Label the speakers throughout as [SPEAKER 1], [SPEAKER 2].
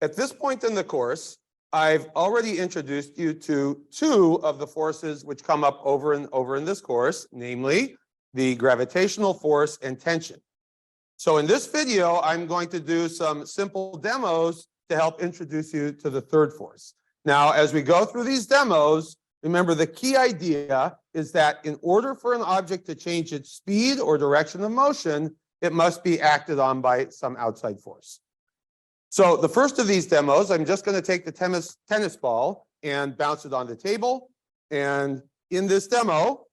[SPEAKER 1] At this point in the course, I've already introduced you to two of the forces which come up over and over in this course, namely the gravitational force and tension. So in this video, I'm going to do some simple demos to help introduce you to the third force. Now, as we go through these demos, remember the key idea is that in order for an object to change its speed or direction of motion, it must be acted on by some outside force. So the first of these demos, I'm just going to take the tennis ball and bounce it on the table. And in this demo,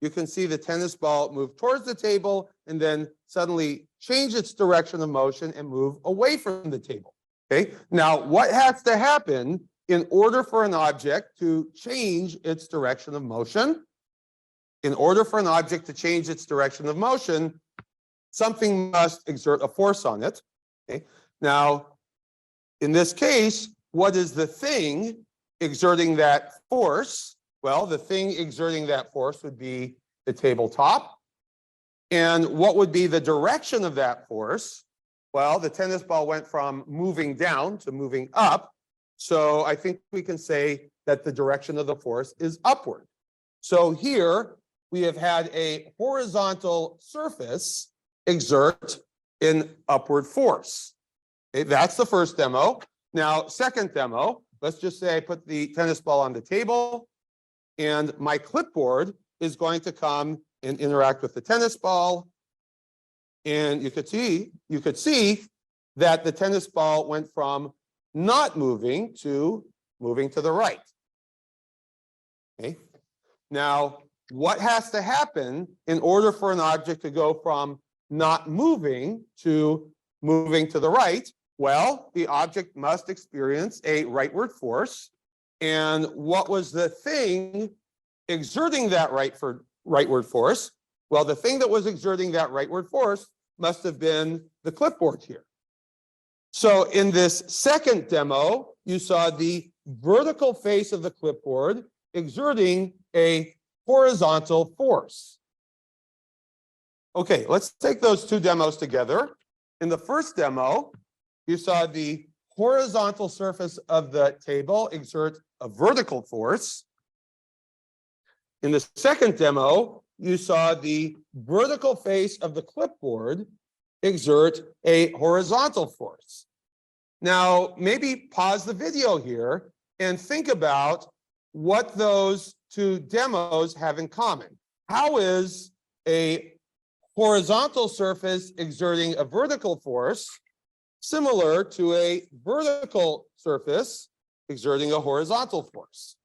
[SPEAKER 1] you can see the tennis ball move towards the table and then suddenly change its direction of motion and move away from the table. Okay. Now, what has to happen in order for an object to change its direction of motion? In order for an object to change its direction of motion, something must exert a force on it. Okay. Now, in this case, what is the thing exerting that force? Well, the thing exerting that force would be the tabletop. And what would be the direction of that force? Well, the tennis ball went from moving down to moving up. So I think we can say that the direction of the force is upward. So here we have had a horizontal surface exert an upward force. Okay, that's the first demo. Now, second demo, let's just say I put the tennis ball on the table and my clipboard is going to come and interact with the tennis ball. And you could see that the tennis ball went from not moving to moving to the right. Okay. Now, what has to happen in order for an object to go from not moving to moving to the right? Well, the object must experience a rightward force. And what was the thing exerting that rightward force? Well, the thing that was exerting that rightward force must have been the clipboard here. So in this second demo, you saw the vertical face of the clipboard exerting a horizontal force. Okay, let's take those two demos together. In the first demo, you saw the horizontal surface of the table exert a vertical force. In the second demo, you saw the vertical face of the clipboard exert a horizontal force. Now, maybe pause the video here and think about what those two demos have in common. How is a horizontal surface exerting a vertical force similar to a vertical surface exerting a horizontal force?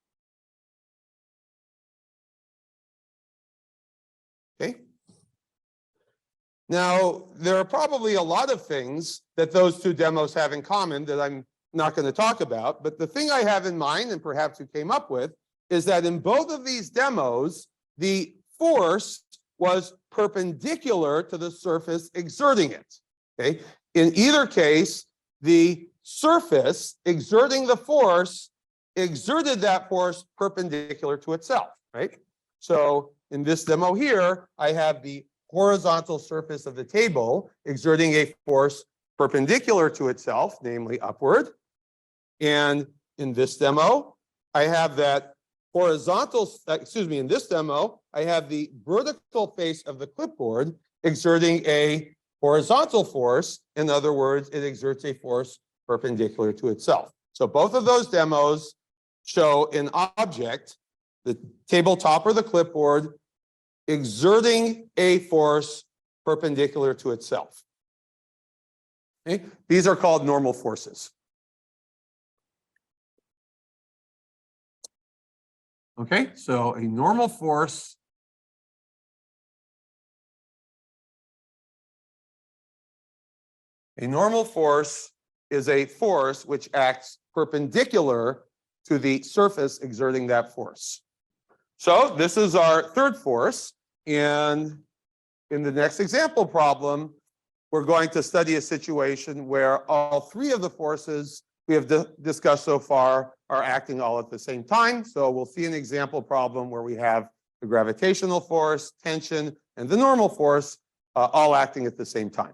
[SPEAKER 1] Okay. Now, there are probably a lot of things that those two demos have in common that I'm not going to talk about, but the thing I have in mind, and perhaps you came up with, is that in both of these demos, the force was perpendicular to the surface exerting it. Okay. In either case, the surface exerting the force exerted that force perpendicular to itself, right? So in this demo here, I have the horizontal surface of the table exerting a force perpendicular to itself, namely upward. And in this demo, I have that in this demo, I have the vertical face of the clipboard exerting a horizontal force. In other words, it exerts a force perpendicular to itself. So both of those demos show an object, the tabletop or the clipboard, exerting a force perpendicular to itself. Okay? These are called normal forces. Okay, so a normal force is a force which acts perpendicular to the surface exerting that force. So this is our third force. And in the next example problem, we're going to study a situation where all three of the forces we have discussed so far are acting all at the same time. So we'll see an example problem where we have the gravitational force, tension, and the normal force all acting at the same time.